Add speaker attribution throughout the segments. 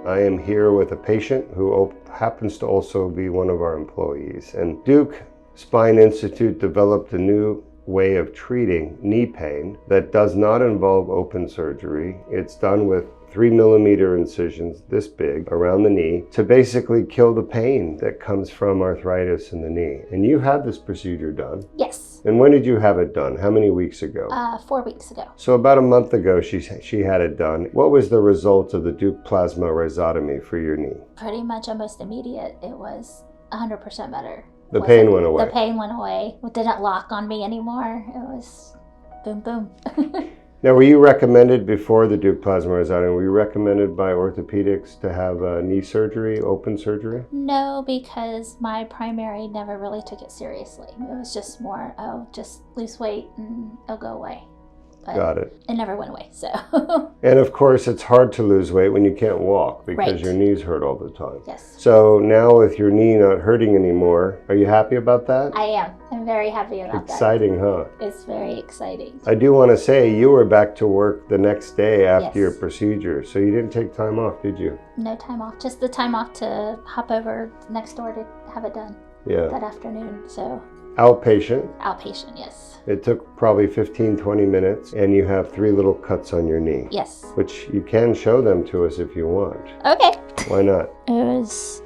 Speaker 1: I am here with a patient who happens to also be one of our employees. And Deuk Spine Institute developed a new way of treating knee pain that does not involve open surgery. It's done with 3mm incisions this big around the knee to basically kill the pain that comes from arthritis in the knee. And you had this procedure done?
Speaker 2: Yes.
Speaker 1: And when did you have it done? How many weeks ago?
Speaker 2: 4 weeks ago.
Speaker 1: So about a month ago she had it done. What was the result of the Deuk plasma rhizotomy for your knee?
Speaker 2: Pretty much almost immediate. It was 100% better.
Speaker 1: The pain went away?
Speaker 2: The pain went away. It didn't lock on me anymore. It was boom, boom.
Speaker 1: Now, were you recommended before the Deuk plasma rhizotomy, were you recommended by orthopedics to have knee surgery, open surgery?
Speaker 2: No, because my primary never really took it seriously. It was just more, oh, just lose weight and it'll go away. But
Speaker 1: got it.
Speaker 2: It never went away, so.
Speaker 1: And of course, it's hard to lose weight when you can't walk because
Speaker 2: Right.
Speaker 1: your knees hurt all the time.
Speaker 2: Yes.
Speaker 1: So now with your knee not hurting anymore, are you happy about that?
Speaker 2: I am. I'm very happy about that.
Speaker 1: Exciting, huh?
Speaker 2: It's very exciting.
Speaker 1: I do want to say you were back to work the next day after
Speaker 2: Yes.
Speaker 1: your procedure, so you didn't take time off, did you?
Speaker 2: No time off. Just the time off to hop over next door to have it done
Speaker 1: Yeah.
Speaker 2: that afternoon. So
Speaker 1: Outpatient.
Speaker 2: outpatient, yes.
Speaker 1: It took probably 15-20 minutes, and you have 3 little cuts on your knee.
Speaker 2: Yes.
Speaker 1: Which you can show them to us if you want.
Speaker 2: Okay.
Speaker 1: Why not?
Speaker 2: It was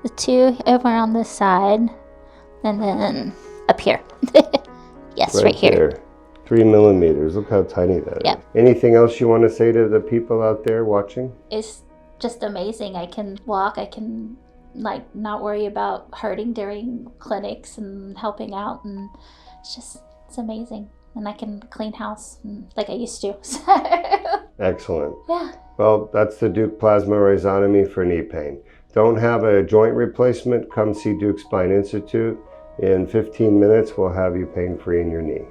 Speaker 2: the 2 over on this side and then up here. Yes, right here.
Speaker 1: There. 3mm. Look how tiny that is.
Speaker 2: Yep.
Speaker 1: Anything else you want to say to the people out there watching?
Speaker 2: It's just amazing. I can walk. I can not worry about hurting during clinics and helping out, and it's amazing. And I can clean house like I used to. So,
Speaker 1: Excellent.
Speaker 2: yeah.
Speaker 1: Well, that's the Deuk plasma rhizotomy for knee pain. Don't have a joint replacement? Come see Deuk Spine Institute. In 15 minutes, we'll have you pain-free in your knee.